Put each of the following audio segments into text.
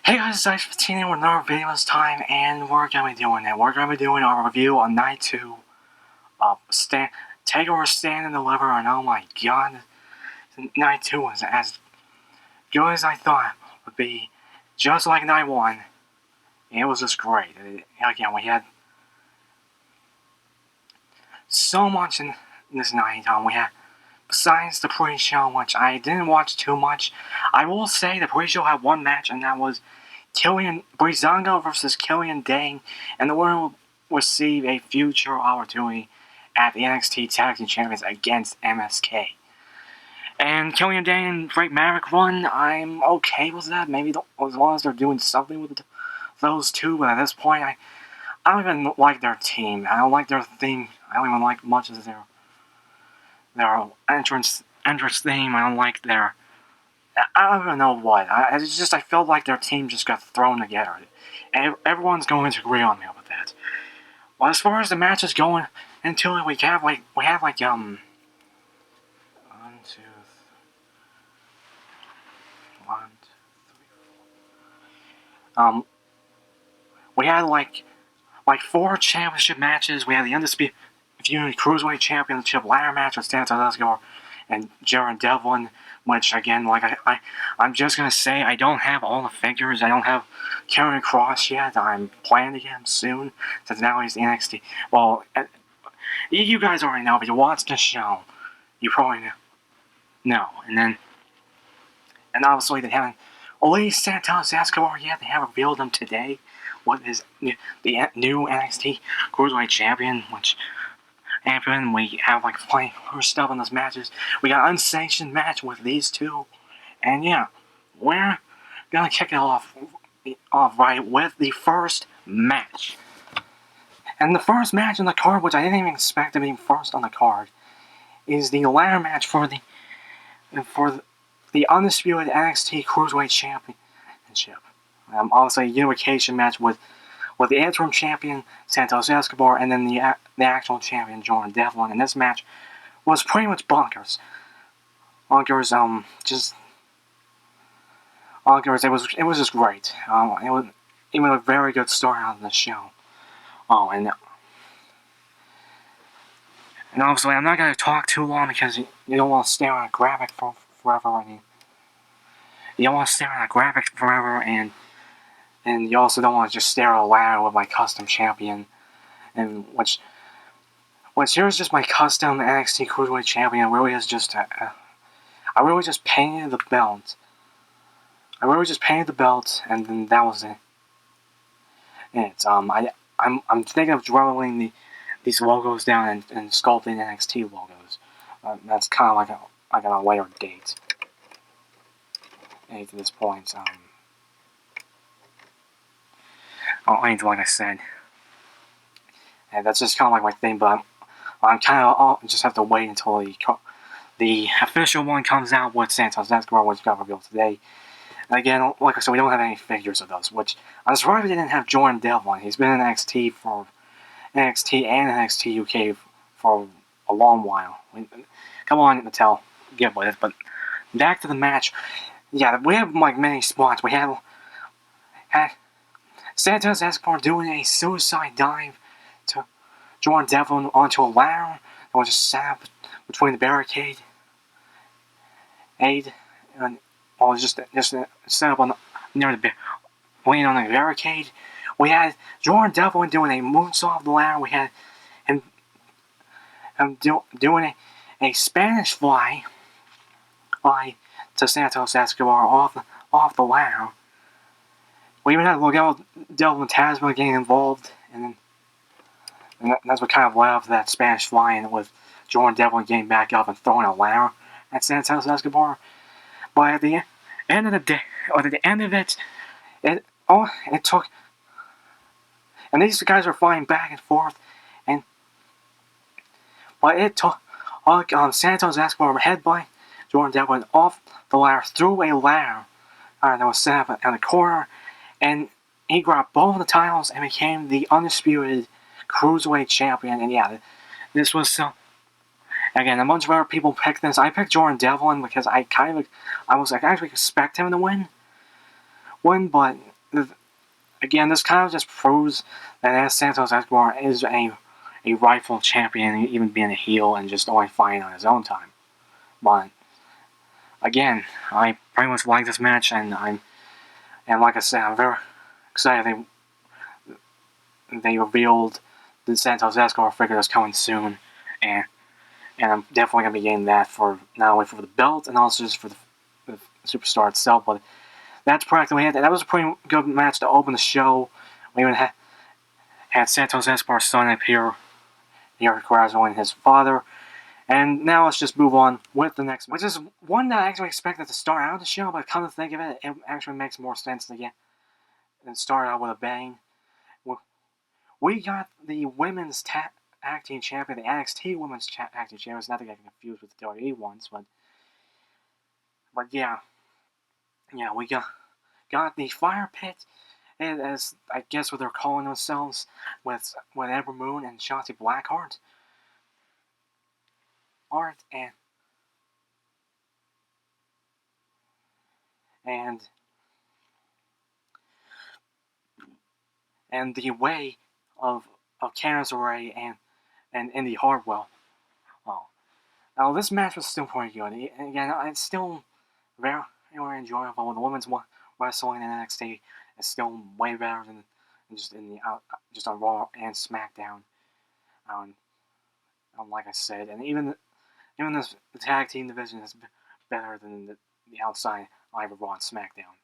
Hey guys, it's Ice15 with another video this time, and we're gonna be doing it. We're gonna be doing our review on Night 2 of TakeOver Stand and Deliver, and oh my god, Night 2 was as good as I thought it would be, just like Night 1. It was just great. Again, we had so much in this night. We had, besides the pre-show, which I didn't watch too much, I will say the pre-show had one match, and that was Breezango versus Killian Dane, and the winner will receive a future opportunity at the NXT Tag Team Champions against MSK. And Killian Dane and Drake Maverick run, I'm okay with that. Maybe as long as they're doing something with those two, but at this point, I don't even like their team. I don't like their theme. I don't even like much of their entrance theme. I don't like their... I don't even know what. I felt like their team just got thrown together. And everyone's going to agree on me with that. Well, as far as the matches going into it, we have like 1, 2, 1, 2, 3, 4. We had like 4 championship matches. We had the Undisputed Cruiserweight Championship ladder match with Santos Escobar and Jared Devlin, which again, like I'm just gonna say, I don't have all the figures. I don't have Karrion Kross yet. I'm planning to get him soon, since now he's the NXT. Well, you guys already know, but you watch the show, you probably know. And obviously they haven't. Only Santos Escobar yet. They have revealed him today. What is the new NXT Cruiserweight Champion, which. And we have like plenty more stuff in those matches. We got an unsanctioned match with these two, and yeah, we're gonna kick it off right with the first match. And the first match on the card, which I didn't even expect to be first on the card, is the ladder match for the undisputed NXT Cruiserweight Championship. Obviously, a unification match with the interim champion, Santos Escobar, and then the actual champion, Jordan Devlin. And this match was pretty much bonkers. Just bonkers. It was just great. It was even a very good start out of the show. And obviously, I'm not going to talk too long because you don't want to stare at a graphic forever. You don't want to stare at a graphic forever, and you also don't want to just stare at a ladder with my custom champion, and which here's just my custom NXT Cruiserweight Champion. Really is just I really just painted the belt. And then that was it. I'm thinking of drawing these logos down and sculpting NXT logos. That's kind of like on a later date. And to this point, like I said, and that's just kind of like my thing. But I'm kind of just have to wait until the official one comes out with Santos Escobar, which got revealed today. And again, like I said, we don't have any figures of those, which I'm surprised we didn't have Jordan Devlin. He's been in NXT and NXT UK for a long while. Come on, Mattel, get with it. But back to the match. Yeah, we have like many spots. We had Santos Escobar doing a suicide dive to Jordan Devlin onto a ladder that was just set up between the barricade. Just set up near the laying on the barricade. We had Jordan Devlin doing a moonsault off the ladder. We had him doing a Spanish fly to Santos Escobar off the ladder. We even had Miguel Devlin Tasman getting involved, and that's what kind of led up to that Spanish fly-in with Jordan Devlin getting back up and throwing a ladder at Santos Escobar. But at the end of the day, or at the end of it, it took, and these guys were flying back and forth, but it took Santos Escobar headbutt Jordan Devlin off the ladder through a ladder that was set up in the corner. And he grabbed both of the titles and became the undisputed Cruiserweight Champion. And yeah, this was so. Again, a bunch of other people picked this. I picked Jordan Devlin because I was actually expect him to win, but again, this kind of just proves that Santos Escobar is a rightful champion, even being a heel and just only fighting on his own time. But again, I pretty much like this match, and like I said, I'm very excited they revealed the Santos Escobar figure that's coming soon, and I'm definitely gonna be getting that for not only for the belt and also just for the superstar itself. But that's practically it. That was a pretty good match to open the show. We even had Santos Escobar's son appear here, congratulating his father. And now let's just move on with the next, which is one that I actually expected to start out the show, but come to think of it, it actually makes more sense to get and start out with a bang. We got the women's tag team champion, the NXT women's tag team champions, not to get confused with the WWE ones, but yeah, we got the Fire Pit, and as I guess what they're calling themselves, with Ember Moon and Shotzi Blackheart. And the way of Candice LeRae and Indy Hartwell. Oh, now this match was still pretty good. Again, it's still very enjoyable. The women's wrestling in NXT is still way better than just just on Raw and SmackDown. Like I said, and even the tag team division is better than the outside either Raw and SmackDown.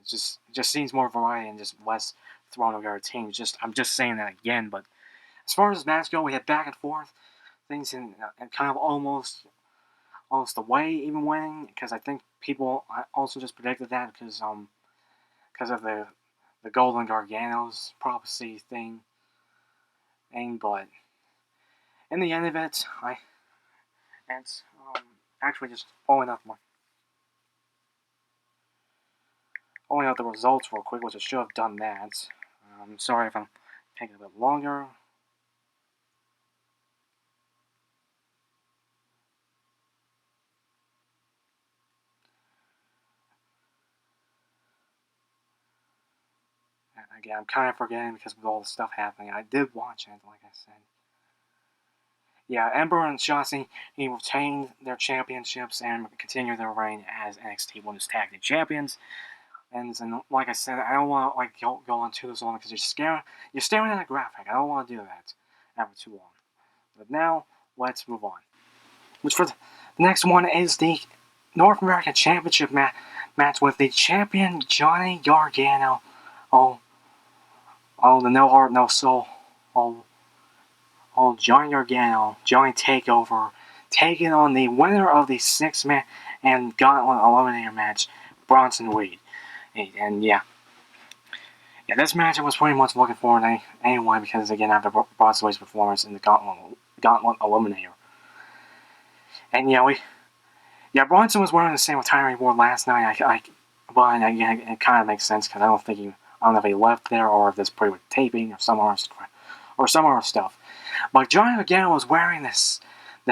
It just seems more variety and just less thrown together teams. I'm just saying that again. But as far as this match go, we had back and forth things and kind of almost away even winning, because I think people also just predicted that because of the Golden Gargano's prophecy thing. But in the end of it, it's actually just pulling up the results real quick, which I should have done that. Sorry if I'm taking a bit longer. Again, I'm kind of forgetting because of all the stuff happening. I did watch it, like I said. Yeah, Ember and Shotzi retained their championships and continue their reign as NXT Women's Tag Team Champions. And like I said, I don't want to go on too long because you're staring at a graphic. I don't want to do that ever too long. But now let's move on. Which for the next one is the North American Championship match with the champion Johnny Gargano. The No Heart No Soul. Johnny Gargano, Johnny TakeOver, taking on the winner of the 6-man and Gauntlet Eliminator match, Bronson Reed. And yeah, this match I was pretty much looking forward to anyway because again after Bronson Reed's performance in the Gauntlet Eliminator. And Bronson was wearing the same attire he wore last night. But again, it kind of makes sense because I don't know if he left there or if this pretty with taping or some other stuff. But Johnny Gargano was wearing the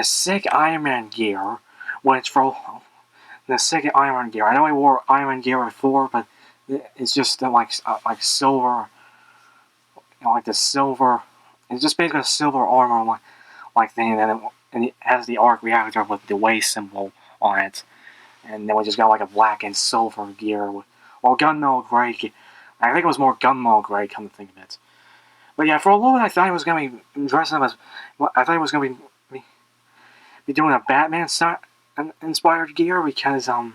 sick Iron Man gear, which for the sick Iron Man gear. I know he wore Iron Man gear before, but it's just like silver, like the silver. It's just basically a silver armor like thing, and it has the arc reactor with the way symbol on it, and then we just got like a black and silver gear, gunmetal gray. I think it was more gunmetal gray, come to think of it. But yeah, for a little bit I thought he was going to be dressing up as... I thought he was going to be doing a Batman-inspired gear because it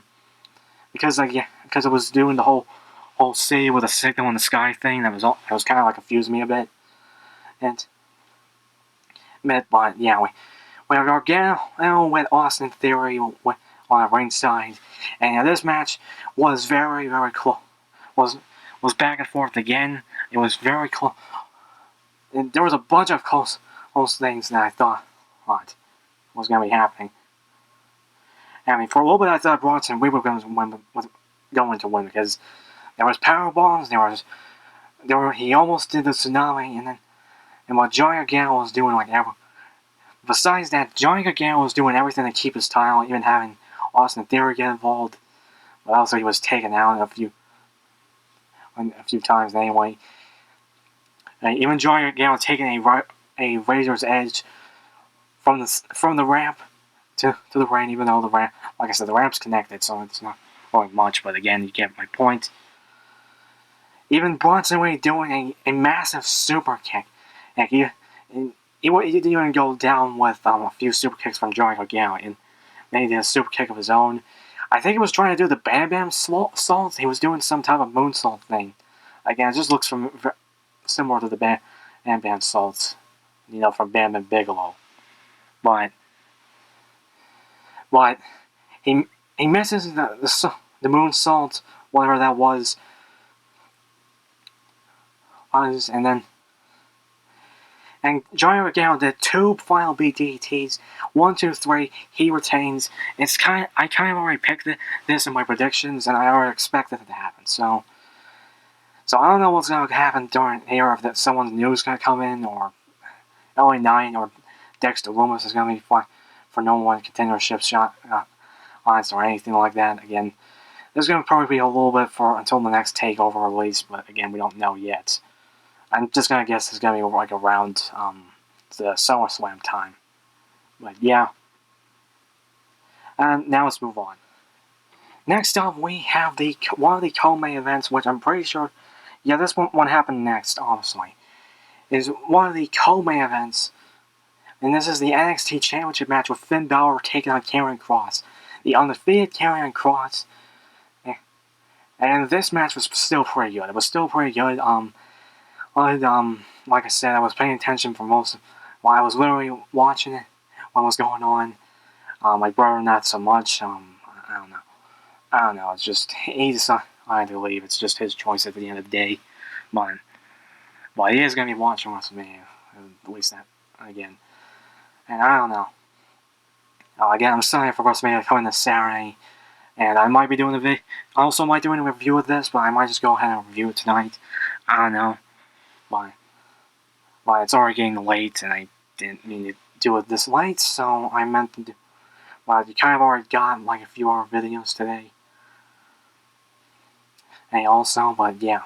was doing the whole city with a signal in the sky thing. That was kind of like confused me a bit. But yeah, we have Gargano with Austin Theory on a ringside. And this match was very, very close. Was back and forth again. It was very close. There was a bunch of close things that I thought was going to be happening. I mean, for a little bit I thought Bronson Reed was going to win because there was power bombs. He almost did the tsunami, and what Johnny Gargano was doing, besides that, Johnny Gargano was doing everything to keep his title, even having Austin Theory get involved. But also he was taken out a few times anyway. Even Johnny Gargano taking a razor's edge from the ramp to the ring, even though the ramp, like I said, the ramp's connected, so it's not really much. But again, you get my point. Even Bronson Reed doing a massive super kick. Like he didn't even go down with a few super kicks from Johnny Gargano, and then he did a super kick of his own. I think he was trying to do the Bam Bam Salt. He was doing some type of moonsault thing. Again, it just looks similar to the Bam Bam Salt, from Bam Bam Bigelow. But he misses the moonsault, whatever that was, and Johnny Gargano did 2 final BDTs. 1, 2, 3. He retains. I kind of already picked this in my predictions, and I already expected it to happen. So I don't know what's going to happen during here, if someone's new is going to come in, or LA Knight or Dexter Lumis is going to be for no one contendership shot or anything like that. Again, there's going to probably be a little bit until the next TakeOver release, but again, we don't know yet. I'm just going to guess it's going to be like around the SummerSlam time. But yeah. And now let's move on. Next up, we have one of the co-main events, which I'm pretty sure, yeah, this one happened next, honestly, is one of the co-main events, and this is the NXT Championship match with Finn Balor taking on Karrion Kross. The undefeated Karrion Kross. And this match was still pretty good. It was still pretty good. Like I said, I was paying attention for most of while I was literally watching it, what was going on. My brother, not so much. I don't know. It's just, he decided to leave. It's just his choice at the end of the day. But he is going to be watching WrestleMania. At least that, again. And I don't know. Again, I'm excited for WrestleMania coming this Saturday. And I might be doing I also might do a review of this, but I might just go ahead and review it tonight. I don't know. But it's already getting late, and I didn't mean to do it this late, so I meant to do. But you kind of already got like a few other videos today. And also, but yeah.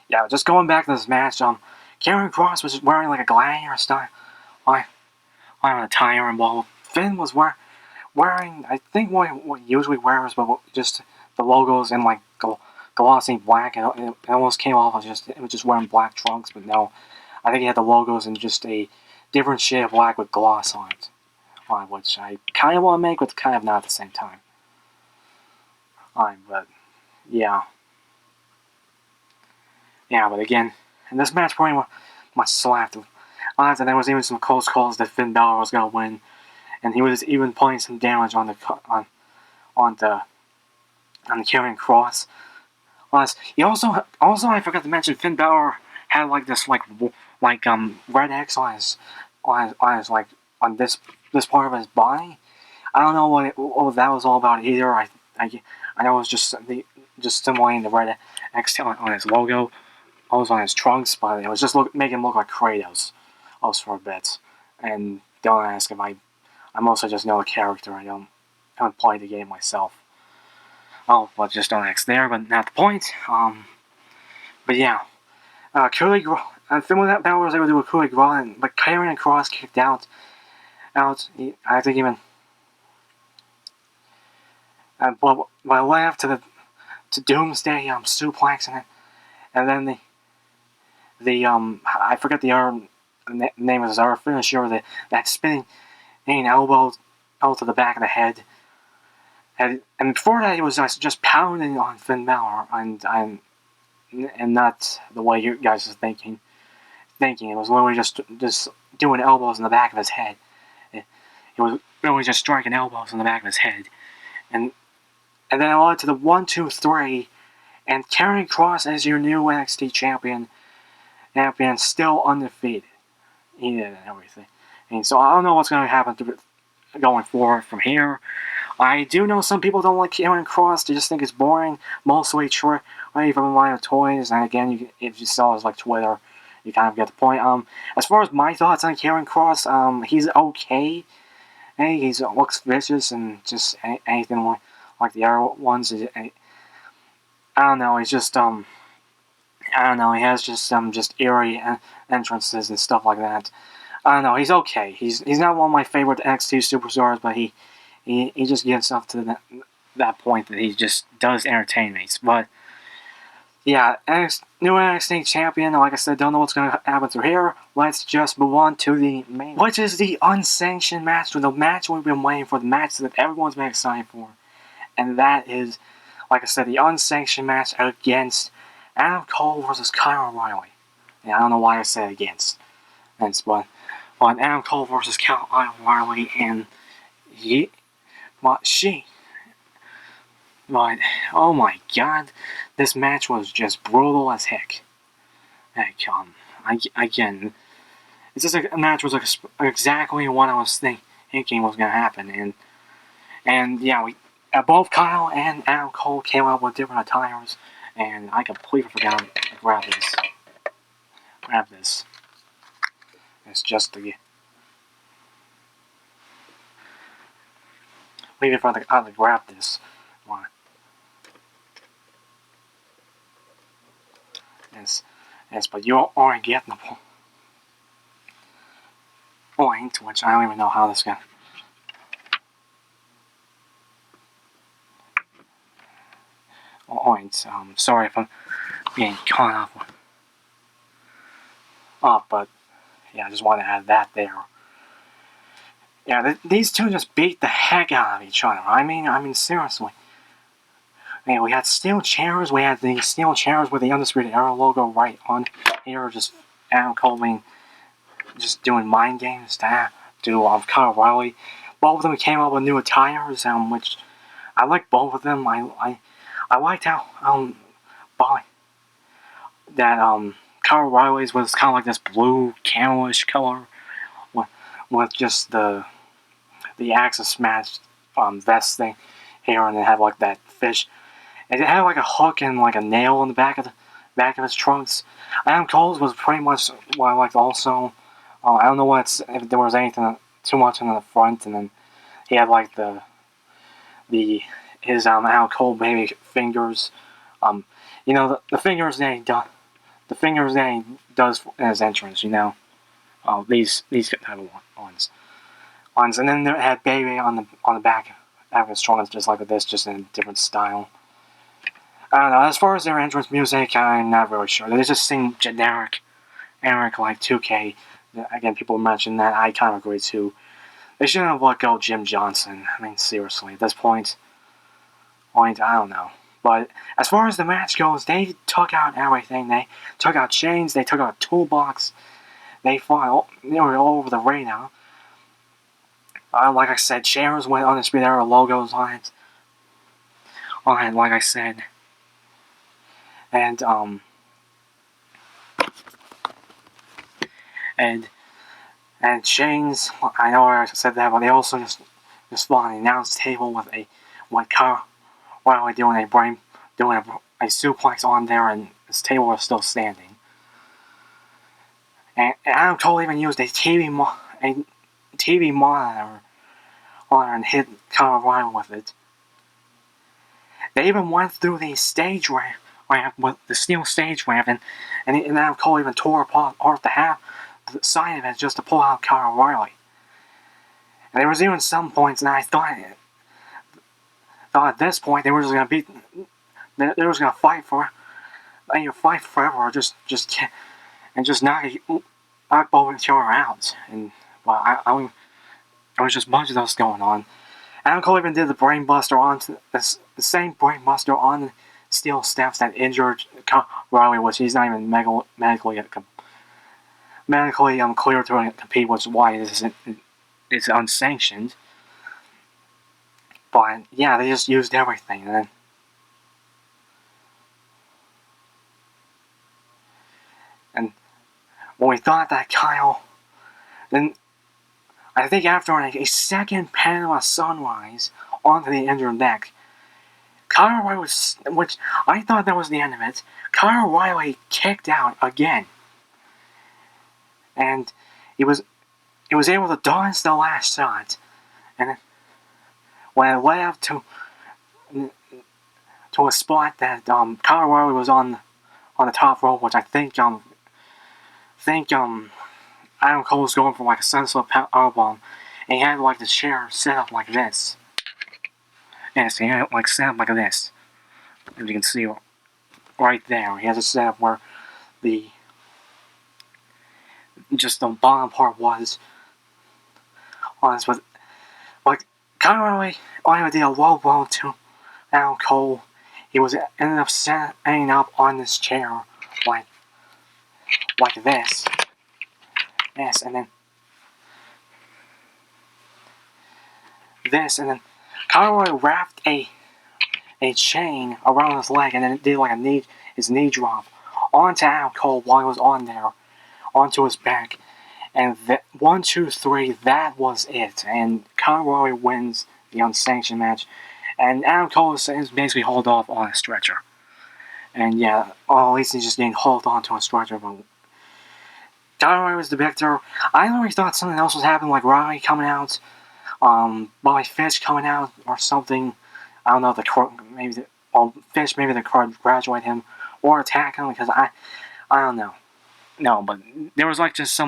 Yeah, just going back to this match, Karrion Kross was wearing like a gladiator style attire, and while Finn was wearing, I think what he usually wears, but just the logos in like glossy black, and it almost came off as just wearing black trunks, but no, I think he had the logos in just a different shade of black with gloss on it, which I kind of want to make, but kind of not at the same time. But yeah, but again, and this match pretty much slapped. And there was even some close calls that Finn Balor was going to win, and he was even putting some damage on the Karrion Kross. He also I forgot to mention, Finn Balor had like this red X on his this part of his body. I don't know what that was all about either. I know it was just simulating the red X on his logo. I was on his trunks, but it was just making him look like Kratos. For a bit, and don't ask him. I mostly just know the character. I haven't played the game myself. But just don't ask there. But not the point. But yeah, Finn Balor was able to do a coup de grace, but Karrion Kross kicked out. I think even. But left to Doomsday suplexing it, and then I forget the name of his other finisher, that spinning elbow to the back of the head. And before that, he was just pounding on Finn Balor, and not the way you guys are thinking. It was literally just doing elbows in the back of his head. He was really just striking elbows in the back of his head. And then it led to the 1, 2, 3, and Karrion Kross as your new NXT champion, still undefeated. He did and everything. And so I don't know what's going to happen going forward from here. I do know some people don't like Karrion Kross. They just think it's boring. Mostly true. From line of toys. And again, if you saw his Twitter, you kind of get the point. As far as my thoughts on Karrion Kross, he's okay. He looks vicious and just anything like the other ones. I don't know. He's just I don't know. He has just some just eerie entrances and stuff like that. I don't know. He's okay. He's not one of my favorite NXT superstars, but he just gets up to that point that he just does entertain me. But yeah, new NXT champion. Like I said, don't know what's going to happen through here. Let's just move on to the main, which is the unsanctioned match, the match we've been waiting for, the match that everyone's been excited for, and that is, like I said, the unsanctioned match against Adam Cole versus Kyle O'Reilly. Yeah, I don't know why I said against. But on Adam Cole versus Kyle O'Reilly, and but oh my god, this match was just brutal as heck. Again, it's just a match was like exactly what I was thinking was gonna happen, and yeah, both Kyle and Adam Cole came up with different attires, and I completely forgot to grab this. Grab this. It's just the. Waiting for to grab this one. Yes, but you aren't getting the point, which I don't even know how this guy. Point. Sorry if I'm being caught up, but yeah, I just want to add that there. Yeah, these two just beat the heck out of each other. I mean, seriously. Man, we had steel chairs. We had the steel chairs with the Undisputed Era logo right on here. Just Adam Cole just doing mind games to Kyle O'Reilly. Both of them came up with new attires, which I like both of them. I liked how Kyle O'Reilly's was kind of like this blue camelish color with just the Axis match vest thing here, and it had like that fish. And it had like a hook and like a nail in the back of his trunks. Adam Cole's was pretty much what I liked also. I don't know if there was anything too much in the front, and then he had like his Adam Cole baby fingers. The fingers that he does in his entrance. These type of ones. And then there had baby on the back of his trunks, just like this, just in a different style. I don't know. As far as their entrance music, I'm not really sure. They just sing generic like 2K. Again, people mention that. I kind of agree too. They shouldn't have let go Jim Johnson. I mean, seriously, at this point, I don't know. But as far as the match goes, they took out everything. They took out chains. They took out a toolbox. They fought. They were all over the ring now. Like I said, chairs with Undisputed Era logos on it. Like I said. And chains. I know I said that, but they also just fought on the announce table with Kyle O'Reilly doing a suplex on there, and his table was still standing. And Adam Cole even used a TV monitor on and hit Kyle O'Reilly with it. They even went through the stage ramp with the steel stage ramp, and Adam Cole even tore apart the side of it just to pull out Kyle O'Reilly. And there was even some points, and I thought at this point they were just gonna they was gonna fight forever, or just knock both each other out. And well, I was just a bunch of those going on. Adam Cole even did the brainbuster onto the same brainbuster on the steel steps that injured O'Reilly, which he's not even medically clear to compete, which is why it's unsanctioned. But yeah, they just used everything, and when we thought that Kyle, then I think after a second Panama Sunrise onto the injured neck, Kyle O'Reilly which I thought that was the end of it. Kyle O'Reilly kicked out again, and he was able to dodge the last shot, and when it led up to to a spot that Kyle O'Reilly was on the top rope, which I think Adam Cole was going for like a sunset powerbomb, and he had like the chair set up like this. Yes, he had it like set up like this. As you can see right there, he has it set up where the bottom part was with like Kyle O'Reilly only did a low blow to Adam Cole. He was ended up standing up on this chair like this. Yes, and then this, and then Kyle O'Reilly wrapped a chain around his leg, and then it did like his knee drop onto Adam Cole while he was on there, onto his back. And 1, 2, 3, that was it. And Kyle O'Reilly wins the unsanctioned match. And Adam Cole is basically hauled off on a stretcher. And yeah, at least he's just getting hauled onto a stretcher. But Kyle O'Reilly was the victor. I already thought something else was happening, like Riley coming out, Bobby Fish coming out, or something. I don't know if Fish, maybe the crowd graduate him or attack him, because I don't know. No, but there was like just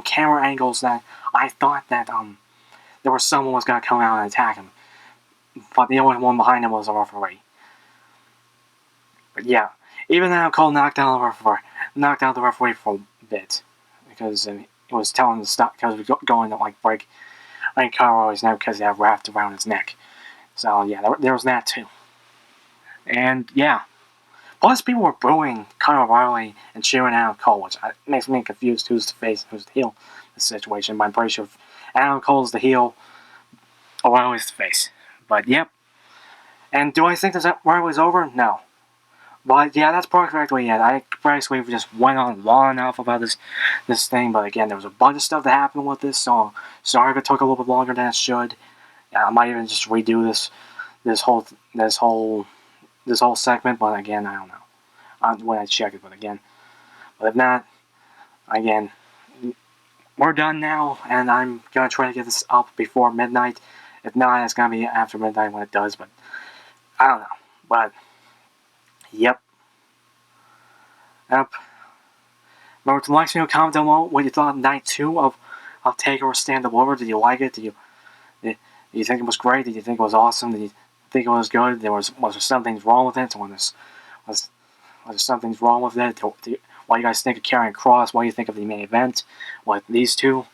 camera angles that I thought that there was someone was gonna come out and attack him, but the only one behind him was a referee. But yeah, even now Cole knocked out the referee for a bit because it was telling him to stop because it was going to like break. I think Kyle O'Reilly's neck because he had wrapped around his neck. So yeah, there was that too. And yeah. Plus, people were booing Kyle O'Reilly and cheering Adam Cole, which makes me confused who's the face and who's the heel in this situation. But I'm pretty sure Adam Cole's the heel, O'Reilly's the face. But yep. And do I think that O'Reilly's over? No. But yeah, that's probably correctly yet. I basically just went on long enough about this thing. But again, there was a bunch of stuff that happened with this, so sorry if it took a little bit longer than it should. I might even just redo this whole segment, but again, I don't know. When I check it, but if not, again, we're done now, and I'm gonna try to get this up before midnight. If not, it's gonna be after midnight when it does, but I don't know. But yep. Remember to like me, comment down below what you thought of night 2 of TakeOver Stand Up Over. Did you like it? Did you think it was great? Did you think it was awesome? Did you think it was good? Was there something wrong with it? Was there something wrong with it? What do you guys think of Karrion Kross? What do you think of the main event? What these two?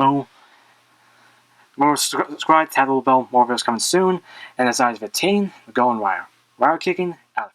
Oh, remember subscribe, tap the little bell. More videos coming soon. And as size 15, we're going wire. Wire kicking out.